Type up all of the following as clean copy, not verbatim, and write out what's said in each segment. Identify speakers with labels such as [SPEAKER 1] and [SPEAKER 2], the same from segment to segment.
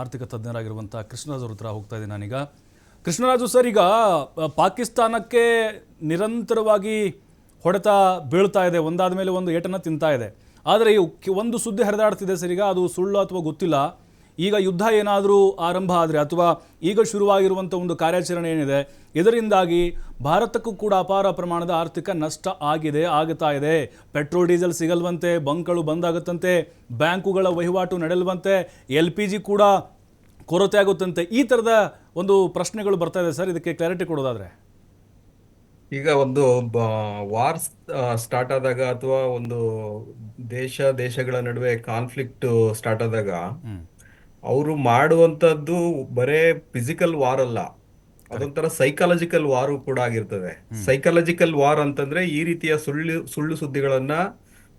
[SPEAKER 1] ಆರ್ಥಿಕ ತಜ್ಞರಾಗಿರುವಂಥ ಕೃಷ್ಣರಾಜ್ ಅವ್ರ ಹತ್ರ ಹೋಗ್ತಾ ಇದ್ದೀನಿ ನಾನೀಗ. ಕೃಷ್ಣರಾಜು ಸರ್, ಈಗ ಪಾಕಿಸ್ತಾನಕ್ಕೆ ನಿರಂತರವಾಗಿ ಹೊಡೆತ ಬೀಳ್ತಾ ಇದೆ, ಒಂದಾದ ಮೇಲೆ ಒಂದು ಏಟನ್ನು ತಿಂತಾ ಇದೆ. ಆದರೆ ಒಂದು ಸುದ್ದಿ ಹರಿದಾಡ್ತಿದೆ ಸರ್, ಈಗ ಅದು ಸುಳ್ಳು ಅಥವಾ ಗೊತ್ತಿಲ್ಲ. ಈಗ ಯುದ್ಧ ಏನಾದರೂ ಆರಂಭ ಆದರೆ ಅಥವಾ ಈಗ ಶುರುವಾಗಿರುವಂಥ ಒಂದು ಕಾರ್ಯಾಚರಣೆ ಏನಿದೆ, ಇದರಿಂದಾಗಿ ಭಾರತಕ್ಕೂ ಕೂಡ ಅಪಾರ ಪ್ರಮಾಣದ ಆರ್ಥಿಕ ನಷ್ಟ ಆಗ್ತಾ ಇದೆ. ಪೆಟ್ರೋಲ್ ಡೀಸೆಲ್ ಸಿಗಲ್ವಂತೆ, ಬಂಕ್ಗಳು ಬಂದಾಗುತ್ತಂತೆ, ಬ್ಯಾಂಕುಗಳ ವಹಿವಾಟು ನಡೆಯಲ್ವಂತೆ, LPG ಕೂಡ ಕೊರತೆ ಆಗುತ್ತಂತೆ. ಈ ಥರದ ಒಂದು ಪ್ರಶ್ನೆಗಳು ಬರ್ತಾ ಇದೆ ಸರ್, ಇದಕ್ಕೆ ಕ್ಲಾರಿಟಿ ಕೊಡೋದಾದ್ರೆ.
[SPEAKER 2] ಈಗ ಒಂದು ವಾರ್ ಸ್ಟಾರ್ಟ್ ಆದಾಗ ಅಥವಾ ಒಂದು ದೇಶಗಳ ನಡುವೆ ಕಾನ್ಫ್ಲಿಕ್ಟ್ ಸ್ಟಾರ್ಟ್ ಆದಾಗ ಅವರು ಮಾಡುವಂತದ್ದು ಬರೇ ಫಿಸಿಕಲ್ ವಾರ್ ಅಲ್ಲ,
[SPEAKER 1] ಕರೆಕ್ಟ್.
[SPEAKER 2] ಅದೊಂಥರ ಸೈಕಾಲಜಿಕಲ್ ವಾರ್ ಕೂಡ ಆಗಿರ್ತದೆ. ಸೈಕಾಲಜಿಕಲ್ ವಾರ್ ಅಂತಂದ್ರೆ ಈ ರೀತಿಯ ಸುಳ್ಳು ಸುಳ್ಳು ಸುದ್ದಿಗಳನ್ನ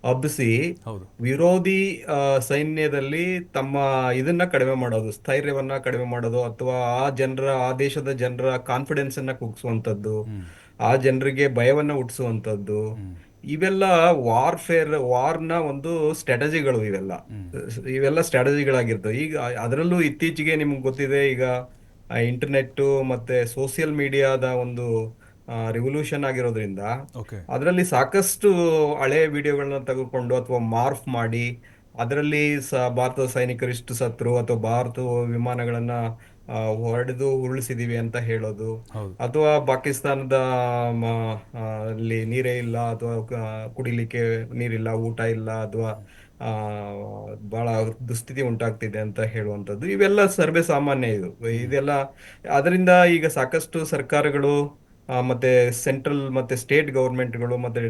[SPEAKER 2] ಹಬ್ಬಿಸಿ
[SPEAKER 1] ಹೌದು.
[SPEAKER 2] ವಿರೋಧಿ ಸೈನ್ಯದಲ್ಲಿ ತಮ್ಮ ಇದನ್ನ ಕಡಿಮೆ ಮಾಡೋದು, ಸ್ಥೈರ್ಯವನ್ನ ಕಡಿಮೆ ಮಾಡೋದು, ಅಥವಾ ಆ ದೇಶದ ಜನರ ಕಾನ್ಫಿಡೆನ್ಸ್ ಅನ್ನ ಕುಗ್ಸುವಂತದ್ದು, ಆ ಜನರಿಗೆ ಭಯವನ್ನ ಹುಟ್ಟಿಸುವಂತದ್ದು, ಇವೆಲ್ಲ ವಾರ್ನ ಒಂದು ಸ್ಟ್ರಾಟಜಿಗಳು. ಇವೆಲ್ಲ ಸ್ಟ್ರಾಟಜಿಗಳಾಗಿರ್ತವೆ. ಈಗ ಅದರಲ್ಲೂ ಇತ್ತೀಚೆಗೆ ನಿಮ್ಗೆ ಗೊತ್ತಿದೆ, ಈಗ ಇಂಟರ್ನೆಟ್ ಮತ್ತೆ ಸೋಷಿಯಲ್ ಮೀಡಿಯಾದ ಒಂದು ರಿವಲ್ಯೂಷನ್ ಆಗಿರೋದ್ರಿಂದ
[SPEAKER 1] ಓಕೆ.
[SPEAKER 2] ಅದರಲ್ಲಿ ಸಾಕಷ್ಟು ಹಳೆ ವಿಡಿಯೋಗಳನ್ನ ತೆಗೆದುಕೊಂಡು ಅಥವಾ ಮಾರ್ಫ್ ಮಾಡಿ ಅದರಲ್ಲಿ ಭಾರತದ ಸೈನಿಕರು ಇಷ್ಟು ಸತ್ರು ಅಥವಾ ಭಾರತ ವಿಮಾನಗಳನ್ನ ಹೊಡೆದು ಉರುಳಿಸಿದೀವಿ ಅಂತ ಹೇಳೋದು,
[SPEAKER 1] ಹೌದು.
[SPEAKER 2] ಅಥವಾ ಪಾಕಿಸ್ತಾನದ ಮ, ಅಲ್ಲಿ ನೀರೇ ಇಲ್ಲ, ಅಥವಾ ಕುಡಿಲಿಕ್ಕೆ ನೀರಿಲ್ಲ, ಊಟ ಇಲ್ಲ, ಅಥವಾ ಆ ಬಹಳ ದುಸ್ಥಿತಿ ಉಂಟಾಗ್ತಿದೆ ಅಂತ ಹೇಳುವಂಥದ್ದು, ಇವೆಲ್ಲ ಸರ್ವೇ ಸಾಮಾನ್ಯ. ಇದೆಲ್ಲ ಅದರಿಂದ ಈಗ ಸಾಕಷ್ಟು ಸರ್ಕಾರಗಳು ಮತ್ತೆ ಸೆಂಟ್ರಲ್ ಮತ್ತೆ ಸ್ಟೇಟ್ ಗೌರ್ಮೆಂಟ್ಗಳು ಮತ್ತೆ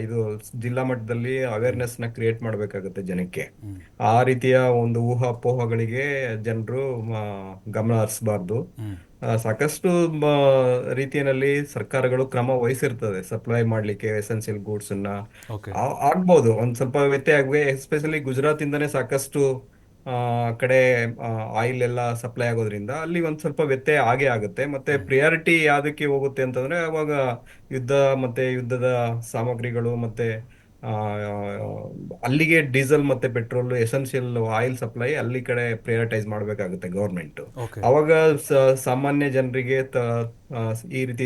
[SPEAKER 2] ಇದು ಜಿಲ್ಲಾ ಮಟ್ಟದಲ್ಲಿ ಅವೇರ್ನೆಸ್ ನ ಕ್ರಿಯೇಟ್ ಮಾಡಬೇಕಾಗುತ್ತೆ ಜನಕ್ಕೆ. ಆ ರೀತಿಯ ಒಂದು ಊಹಾಪೋಹಗಳಿಗೆ ಜನರು ಗಮನ ಹರಿಸಬಾರ್ದು. ಸಾಕಷ್ಟು ರೀತಿಯಲ್ಲಿ ಸರ್ಕಾರಗಳು ಕ್ರಮ ವಹಿಸಿರ್ತದೆ ಸಪ್ಲೈ ಮಾಡ್ಲಿಕ್ಕೆ ಎಸೆನ್ಷಿಯಲ್ ಗೂಡ್ಸ್ ಅನ್ನ.
[SPEAKER 1] ಓಕೆ.
[SPEAKER 2] ಆಗ್ಬೋದು ಒಂದ್ ಸ್ವಲ್ಪ ವ್ಯತ್ಯಯ ಆಗುವೆ, ಎಸ್ಪೆಷಲಿ ಗುಜರಾತ್ ಇಂದಾನೆ ಸಾಕಷ್ಟು ಆ ಕಡೆ ಆಯಿಲ್ ಎಲ್ಲ ಸಪ್ಲೈ ಆಗೋದ್ರಿಂದ ಅಲ್ಲಿ ಒಂದ್ ಸ್ವಲ್ಪ ವ್ಯತ್ಯಯ ಆಗೇ ಆಗುತ್ತೆ. ಮತ್ತೆ ಪ್ರಿಯಾರಿಟಿ ಯಾವ್ದಕ್ಕೆ ಹೋಗುತ್ತೆ ಅಂತಂದ್ರೆ ಅವಾಗ ಯುದ್ಧ ಮತ್ತೆ ಯುದ್ಧದ ಸಾಮಗ್ರಿಗಳು ಮತ್ತೆ ಆ ಅಲ್ಲಿಗೆ ಡೀಸೆಲ್ ಮತ್ತೆ ಪೆಟ್ರೋಲ್ ಎಸೆನ್ಷಿಯಲ್ ಆಯಿಲ್ ಸಪ್ಲೈ ಅಲ್ಲಿ ಕಡೆ ಪ್ರಯಾರಿಟೈಸ್ ಮಾಡಬೇಕಾಗುತ್ತೆ ಗೌರ್ಮೆಂಟ್.
[SPEAKER 1] ಓಕೆ.
[SPEAKER 2] ಅವಾಗ ಸಾಮಾನ್ಯ ಜನರಿಗೆ ಈ ರೀತಿ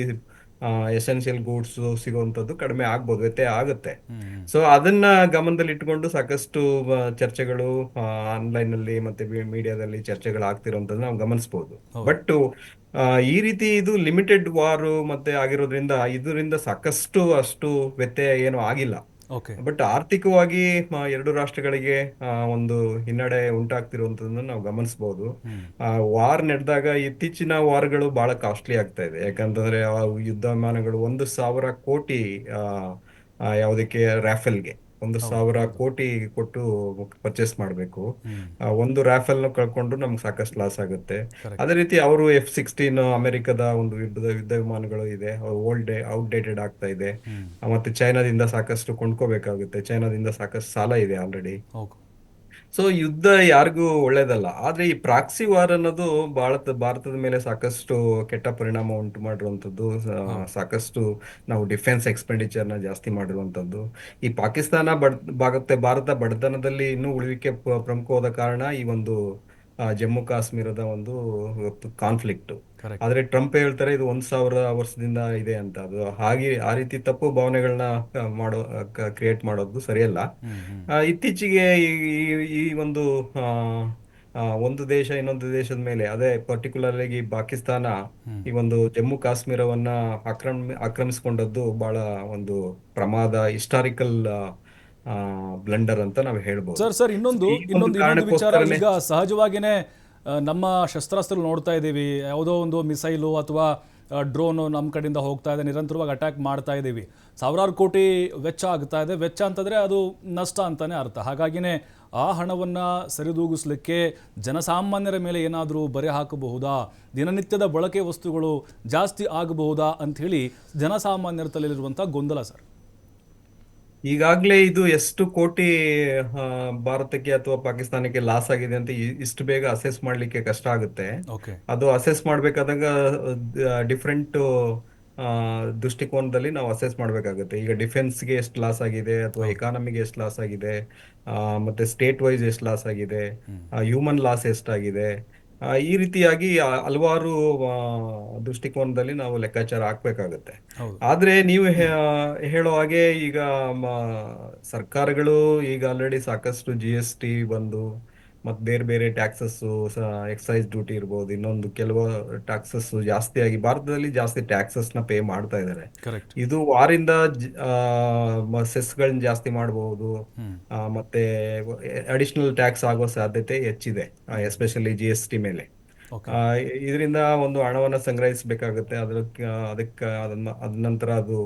[SPEAKER 2] ಎಸೆನ್ಷಿಯಲ್ ಗೂಡ್ಸ್ ಸಿಗುವಂತದ್ದು ಕಡಿಮೆ ಆಗ್ಬೋದು, ವ್ಯತ್ಯಯ ಆಗುತ್ತೆ. ಸೊ ಅದನ್ನ ಗಮನದಲ್ಲಿ ಇಟ್ಕೊಂಡು ಸಾಕಷ್ಟು ಚರ್ಚೆಗಳು ಆನ್ಲೈನ್ ಅಲ್ಲಿ ಮತ್ತೆ ಮೀಡಿಯಾದಲ್ಲಿ ಚರ್ಚೆಗಳು ಆಗ್ತಿರೋಂಥದ್ದು ನಾವು ಗಮನಿಸಬಹುದು.
[SPEAKER 1] ಹೌದು.
[SPEAKER 2] ಬಟ್ ಈ ರೀತಿ ಇದು ಲಿಮಿಟೆಡ್ ವಾರ್ ಮತ್ತೆ ಆಗಿರೋದ್ರಿಂದ ಇದರಿಂದ ಸಾಕಷ್ಟು ಅಷ್ಟು ವ್ಯತ್ಯಯ ಏನು ಆಗಿಲ್ಲ.
[SPEAKER 1] ಓಕೆ.
[SPEAKER 2] ಬಟ್ ಆರ್ಥಿಕವಾಗಿ ಎರಡು ರಾಷ್ಟ್ರಗಳಿಗೆ ಒಂದು ಹಿನ್ನಡೆ ಉಂಟಾಗ್ತಿರುವಂತದನ್ನ ನಾವು ಗಮನಿಸಬಹುದು. ವಾರ್ ನಡೆದಾಗ ಇತ್ತೀಚಿನ ವಾರ್ಗಳು ಬಹಳ ಕಾಸ್ಟ್ಲಿ ಆಗ್ತಾ ಇದೆ. ಯಾಕಂತಂದ್ರೆ ಆ ಯುದ್ಧ ವಿಮಾನಗಳು 1,000 ಕೋಟಿ ಯಾವುದಕ್ಕೆ ರಾಫೆಲ್ಗೆ 1,000 ಕೋಟಿ ಕೊಟ್ಟು ಪರ್ಚೇಸ್ ಮಾಡಬೇಕು. ಒಂದು ರಾಫೆಲ್ ನ ಕಳ್ಕೊಂಡು ನಮ್ಗೆ ಸಾಕಷ್ಟು ಲಾಸ್ ಆಗುತ್ತೆ.
[SPEAKER 1] ಕರೆಕ್ಟ್.
[SPEAKER 2] ಅದೇ ರೀತಿ ಅವರು F-16 ಅಮೆರಿಕದ ಒಂದು ಯುದ್ಧ ವಿಮಾನಗಳು ಇದೆ, ಔಟ್ಡೇಟೆಡ್ ಆಗ್ತಾ ಇದೆ. ಮತ್ತೆ ಚೈನಾದಿಂದ ಸಾಕಷ್ಟು ಕೊಂಡ್ಕೋಬೇಕಾಗುತ್ತೆ, ಚೈನಾದಿಂದ ಸಾಕಷ್ಟು ಸಾಲ ಇದೆ ಆಲ್ರೆಡಿ.
[SPEAKER 1] ಓಕೆ.
[SPEAKER 2] ಸೊ ಯುದ್ಧ ಯಾರಿಗೂ ಒಳ್ಳೇದಲ್ಲ. ಆದ್ರೆ ಈ ಪ್ರಾಕ್ಸಿ ವಾರ್ ಅನ್ನೋದು ಭಾರತದ ಮೇಲೆ ಸಾಕಷ್ಟು ಕೆಟ್ಟ ಪರಿಣಾಮ ಉಂಟು ಮಾಡಿರುವಂತದ್ದು. ಸಾಕಷ್ಟು ನಾವು ಡಿಫೆನ್ಸ್ ಎಕ್ಸ್ಪೆಂಡಿಚರ್ ನ ಜಾಸ್ತಿ ಮಾಡಿರುವಂತದ್ದು. ಈ ಪಾಕಿಸ್ತಾನ ಭಾರತ ಬಡತನದಲ್ಲಿ ಇನ್ನೂ ಉಳಿವಿಕೆ ಪ್ರಮುಖವಾದ ಕಾರಣ ಈ ಒಂದು ಜಮ್ಮು ಕಾಶ್ಮೀರದ ಒಂದು ಕಾನ್ಫ್ಲಿಕ್ಟ್.
[SPEAKER 1] ಕರೆಕ್ಟ್.
[SPEAKER 2] ಆದ್ರೆ ಟ್ರಂಪ್ ಹೇಳ್ತಾರೆ ಇದು 1,000 ವರ್ಷದಿಂದ ಇದೆ ಅಂತ. ಅದು ಹಾಗೆ ಆ ರೀತಿ ತಪ್ಪು ಭಾವನೆಗಳನ್ನ ಕ್ರಿಯೇಟ್ ಮಾಡೋದು ಸರಿಯಲ್ಲ. ಇತ್ತೀಚೆಗೆ ಈ ಒಂದು ಆ, ಒಂದು ದೇಶ ಇನ್ನೊಂದು ದೇಶದ ಮೇಲೆ, ಅದೇ ಪರ್ಟಿಕ್ಯುಲರ್ ಆಗಿ ಪಾಕಿಸ್ತಾನ ಈ ಒಂದು ಜಮ್ಮು ಕಾಶ್ಮೀರವನ್ನ ಆಕ್ರಮಿಸಿಕೊಂಡದ್ದು ಬಹಳ ಒಂದು ಪ್ರಮಾದ, ಹಿಸ್ಟಾರಿಕಲ್ ಬ್ಲಂಡರ್ ಅಂತ ನಾವು ಹೇಳ್ಬೋದು.
[SPEAKER 1] ಸರ್, ಇನ್ನೊಂದು
[SPEAKER 2] ಈ ಒಂದು
[SPEAKER 1] ಇನ್ನೊಂದು ವಿಚಾರ.
[SPEAKER 2] ಕಾರಣಕ್ಕೋಸ್ಕರನೇ
[SPEAKER 1] ಈಗ ಸಹಜವಾಗಿಯೇ ನಮ್ಮ ಶಸ್ತ್ರಾಸ್ತ್ರಗಳು ನೋಡ್ತಾ ಇದ್ದೀವಿ, ಯಾವುದೋ ಒಂದು ಮಿಸೈಲು ಅಥವಾ ಡ್ರೋನು ನಮ್ಮ ಕಡೆಯಿಂದ ಹೋಗ್ತಾ ಇದೆ, ನಿರಂತರವಾಗಿ ಅಟ್ಯಾಕ್ ಮಾಡ್ತಾ ಇದ್ದೀವಿ. ಸಾವಿರಾರು ಕೋಟಿ ವೆಚ್ಚ ಆಗ್ತಾ ಇದೆ. ವೆಚ್ಚ ಅಂತಂದರೆ ಅದು ನಷ್ಟ ಅಂತಲೇ ಅರ್ಥ. ಹಾಗಾಗಿನೇ ಆ ಹಣವನ್ನು ಸರಿದೂಗಿಸ್ಲಿಕ್ಕೆ ಜನಸಾಮಾನ್ಯರ ಮೇಲೆ ಏನಾದರೂ ಬರೆ ಹಾಕಬಹುದಾ, ದಿನನಿತ್ಯದ ಬಳಕೆ ವಸ್ತುಗಳು ಜಾಸ್ತಿ ಆಗಬಹುದಾ ಅಂಥೇಳಿ ಜನಸಾಮಾನ್ಯರ ತಲೆಯಲ್ಲಿರುವಂಥ ಗೊಂದಲ ಸರ್.
[SPEAKER 2] ಈಗಾಗ್ಲೇ ಇದು ಎಷ್ಟು ಕೋಟಿ ಭಾರತಕ್ಕೆ ಅಥವಾ ಪಾಕಿಸ್ತಾನಕ್ಕೆ ಲಾಸ್ ಆಗಿದೆ ಅಂತ ಇಷ್ಟು ಬೇಗ ಅಸೆಸ್ ಮಾಡ್ಲಿಕ್ಕೆ ಕಷ್ಟ ಆಗುತ್ತೆ.
[SPEAKER 1] ಓಕೆ.
[SPEAKER 2] ಅದು ಅಸೆಸ್ ಮಾಡ್ಬೇಕಾದಾಗ ಡಿಫ್ರೆಂಟ್ ಆ, ದೃಷ್ಟಿಕೋನದಲ್ಲಿ ನಾವು ಅಸೆಸ್ ಮಾಡಬೇಕಾಗುತ್ತೆ. ಈಗ ಡಿಫೆನ್ಸ್ಗೆ ಎಷ್ಟು ಲಾಸ್ ಆಗಿದೆ, ಅಥವಾ
[SPEAKER 1] ಹೌದು.
[SPEAKER 2] ಎಕಾನಮಿಗೆ ಎಷ್ಟು ಲಾಸ್ ಆಗಿದೆ, ಮತ್ತೆ ಸ್ಟೇಟ್ ವೈಸ್ ಎಷ್ಟು ಲಾಸ್ ಆಗಿದೆ, ಹ್ಯೂಮನ್ ಲಾಸ್ ಎಷ್ಟಾಗಿದೆ, ಈ ರೀತಿಯಾಗಿ ಹಲವಾರು ಆ, ದೃಷ್ಟಿಕೋನದಲ್ಲಿ ನಾವು ಲೆಕ್ಕಾಚಾರ ಹಾಕ್ಬೇಕಾಗುತ್ತೆ.
[SPEAKER 1] ಹೌದು.
[SPEAKER 2] ಆದ್ರೆ ನೀವು ಹೇಳೋ ಹಾಗೆ ಈಗ ಮ, ಸರ್ಕಾರಗಳು ಈಗ ಆಲ್ರೆಡಿ ಸಾಕಷ್ಟು GST ಬಂದು, ಮತ್ತು ಬೇರೆ ಬೇರೆ ಟ್ಯಾಕ್ಸಸ್, ಎಕ್ಸೈಸ್ ಡ್ಯೂಟಿ ಇರ್ಬೋದು, ಇನ್ನೊಂದು ಕೆಲವು ಟ್ಯಾಕ್ಸಸ್ ಜಾಸ್ತಿ ಆಗಿ ಭಾರತದಲ್ಲಿ ಜಾಸ್ತಿ ಟ್ಯಾಕ್ಸಸ್ ನ ಪೇ ಮಾಡ್ತಾ ಇದ್ದಾರೆ.
[SPEAKER 1] ಕರೆಕ್ಟ್.
[SPEAKER 2] ಇದು ವಾರಿಂದ ಸೆಸ್ಗಳನ್ನ ಜಾಸ್ತಿ ಮಾಡಬಹುದು, ಮತ್ತೆ ಅಡಿಷನಲ್ ಟ್ಯಾಕ್ಸ್ ಆಗೋ ಸಾಧ್ಯತೆ ಹೆಚ್ಚಿದೆ, ಎಸ್ಪೆಷಲಿ GST ಮೇಲೆ.
[SPEAKER 1] ಓಕೆ.
[SPEAKER 2] ಇದರಿಂದ ಒಂದು ಹಣವನ್ನ ಸಂಗ್ರಹಿಸಬೇಕಾಗುತ್ತೆ. ಅದಕ್ಕೆ ಅದ ನಂತರ ಅದು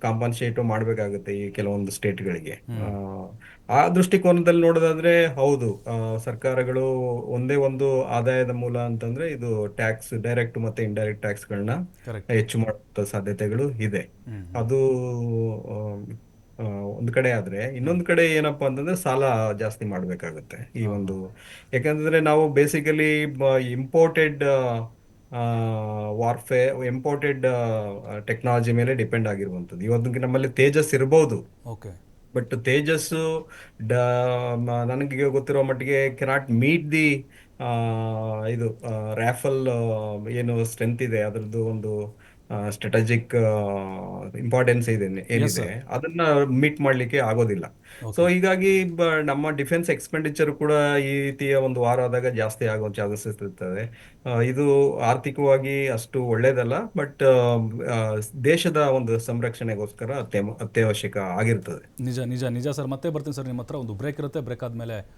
[SPEAKER 2] ಕಾಂಪನ್ಸೇಟ್ ಮಾಡಬೇಕಾಗುತ್ತೆ ಈ ಕೆಲವೊಂದು ಸ್ಟೇಟ್ಗಳಿಗೆ. ಆ ದೃಷ್ಟಿಕೋನದಲ್ಲಿ ನೋಡೋದಾದ್ರೆ ಹೌದು, ಸರ್ಕಾರಗಳು ಒಂದೇ ಒಂದು ಆದಾಯದ ಮೂಲ ಅಂತಂದ್ರೆ ಇದು ಟ್ಯಾಕ್ಸ್, ಡೈರೆಕ್ಟ್ ಮತ್ತೆ ಇಂಡೈರೆಕ್ಟ್ ಟ್ಯಾಕ್ಸ್ಗಳನ್ನ
[SPEAKER 1] ಕರೆಕ್ಟ್.
[SPEAKER 2] ಹೆಚ್ಚು ಮಾಡುವಂತ ಸಾಧ್ಯತೆಗಳು ಇದೆ.
[SPEAKER 1] ಹ್ಮ್.
[SPEAKER 2] ಅದು ಆ, ಆ, ಒಂದ್ ಕಡೆ ಆದ್ರೆ, ಇನ್ನೊಂದ್ ಕಡೆ ಏನಪ್ಪಾ ಅಂತಂದ್ರೆ ಸಾಲ ಜಾಸ್ತಿ ಮಾಡ್ಬೇಕಾಗುತ್ತೆ ಈ ಒಂದು. ಯಾಕಂದ್ರೆ ನಾವು basically imported warfare, imported technology ಮೇಲೆ ಡಿಪೆಂಡ್ ಆಗಿರುವಂಥದ್ದು. ಇವತ್ತು ನಮ್ಮಲ್ಲಿ ತೇಜಸ್ ಇರಬಹುದು,
[SPEAKER 1] ಓಕೆ.
[SPEAKER 2] ಬಟ್ ತೇಜಸ್ ನನಗೆ ಗೊತ್ತಿರೋ ಮಟ್ಟಿಗೆ ಕೆನಾಟ್ ಮೀಟ್ ದಿ ಇದು ರಾಫೆಲ್ ಏನು ಸ್ಟ್ರೆಂತ್ ಇದೆ, ಅದರದ್ದು ಒಂದು ಸ್ಟ್ರಾಟಜಿಕ್ ಇಂಪಾರ್ಟೆನ್ಸ್ ಇದೆ
[SPEAKER 1] ಎಸ್
[SPEAKER 2] ಏನಿದೆ,
[SPEAKER 1] ಸರ್.
[SPEAKER 2] ಅದನ್ನ ಮೀಟ್ ಮಾಡ್ಲಿಕ್ಕೆ ಆಗೋದಿಲ್ಲ. So
[SPEAKER 1] okay.
[SPEAKER 2] ಹೀಗಾಗಿ ನಮ್ಮ ಡಿಫೆನ್ಸ್ ಎಕ್ಸ್ಪೆಂಡಿಚರ್ ಕೂಡ ಈ ರೀತಿಯ ಒಂದು ವಾರ ಆದಾಗ ಜಾಸ್ತಿ ಆಗೋ ಚಾನ್ಸಸ್ ಇರ್ತದೆ. ಇದು ಆರ್ಥಿಕವಾಗಿ ಅಷ್ಟು ಒಳ್ಳೇದಲ್ಲ, ಬಟ್ ದೇಶದ ಒಂದು ಸಂರಕ್ಷಣೆಗೋಸ್ಕರ ಅತ್ಯವಶ್ಯಕ ಆಗಿರ್ತದೆ.
[SPEAKER 1] ನಿಜ ನಿಜ ನಿಜ ಸರ್. ಮತ್ತೆ ಬರ್ತೀನಿ ಸರ್ ನಿಮ್ಮ ಹತ್ರ. ಒಂದು ಬ್ರೇಕ್ ಇರುತ್ತೆ. ಬ್ರೇಕ್ ಆದಮೇಲೆ